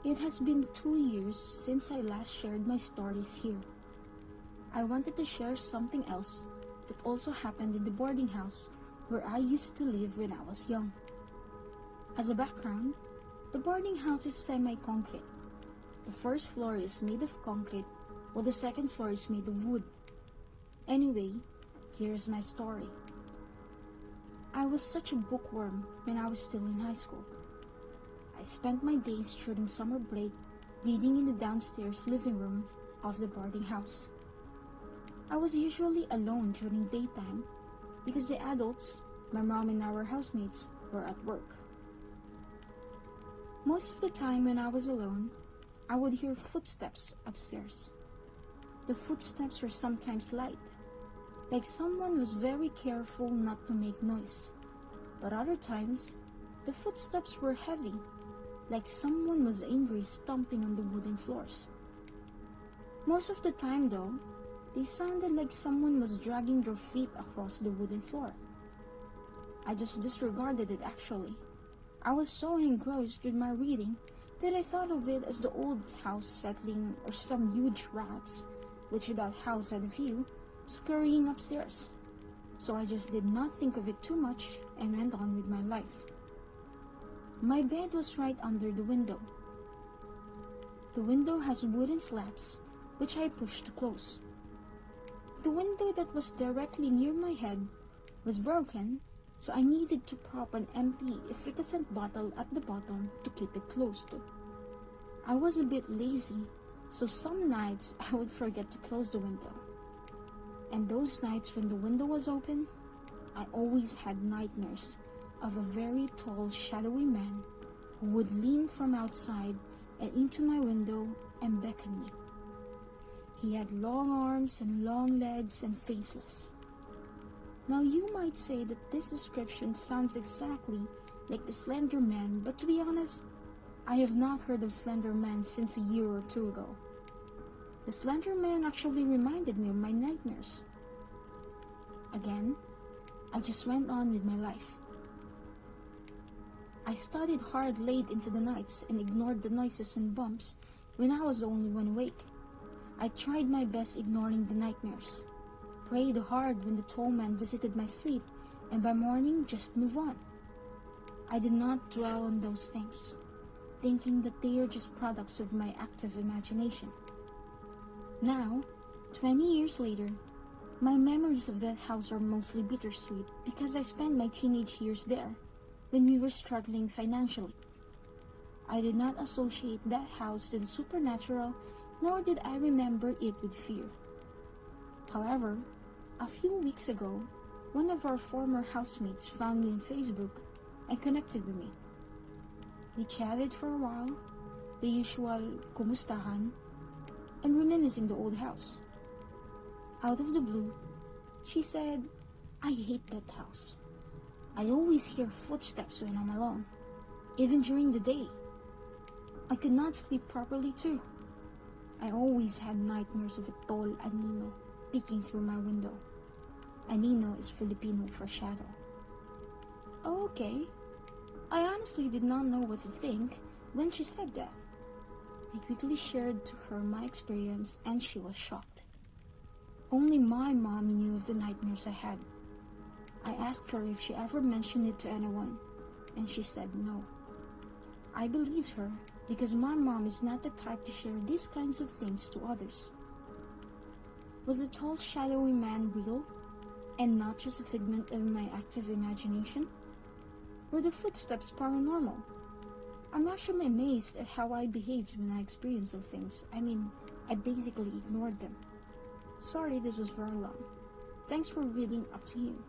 It has been 2 years since I last shared my stories here. I wanted to share something else that also happened in the boarding house where I used to live when I was young. As a background, the boarding house is semi-concrete. The first floor is made of concrete while the second floor is made of wood. Anyway, here's my story. I was such a bookworm when I was still in high school. I spent my days during summer break reading in the downstairs living room of the boarding house. I was usually alone during daytime because the adults, my mom and our housemates, were at work. Most of the time when I was alone, I would hear footsteps upstairs. The footsteps were sometimes light, like someone was very careful not to make noise. But other times, the footsteps were heavy, like someone was angry stomping on the wooden floors. Most of the time though, they sounded like someone was dragging their feet across the wooden floor. I just disregarded it actually. I was so engrossed with my reading that I thought of it as the old house settling or some huge rats, which that house had a few, scurrying upstairs. So I just did not think of it too much and went on with my life. My bed was right under the window. The window has wooden slats, which I pushed to close. The window that was directly near my head was broken, so I needed to prop an empty effervescent bottle at the bottom to keep it closed. I was a bit lazy, so some nights I would forget to close the window. And those nights when the window was open, I always had nightmares of a very tall, shadowy man who would lean from outside and into my window and beckon me. He had long arms and long legs and faceless. Now you might say that this description sounds exactly like the Slender Man, but to be honest, I have not heard of Slender Man since a year or two ago. The Slender Man actually reminded me of my nightmares. Again, I just went on with my life. I studied hard late into the nights and ignored the noises and bumps when I was the only one awake. I tried my best ignoring the nightmares, prayed hard when the tall man visited my sleep, and by morning just move on. I did not dwell on those things, thinking that they are just products of my active imagination. Now, 20 years later, my memories of that house are mostly bittersweet because I spent my teenage years there when we were struggling financially. I did not associate that house to the supernatural, nor did I remember it with fear. However, a few weeks ago, one of our former housemates found me on Facebook and connected with me. We chatted for a while, the usual kumustahan, and reminiscing the old house. Out of the blue, she said, "I hate that house. I always hear footsteps when I'm alone, even during the day. I could not sleep properly too. I always had nightmares of a tall anino peeking through my window." Anino is Filipino for shadow. Oh, okay. I honestly did not know what to think when she said that. I quickly shared to her my experience and she was shocked. Only my mom knew of the nightmares I had. I asked her if she ever mentioned it to anyone, and she said no. I believed her because my mom is not the type to share these kinds of things to others. Was the tall, shadowy man real, and not just a figment of my active imagination? Were the footsteps paranormal? I'm actually amazed at how I behaved when I experienced those things. I basically ignored them. Sorry this was very long. Thanks for reading. Up to you.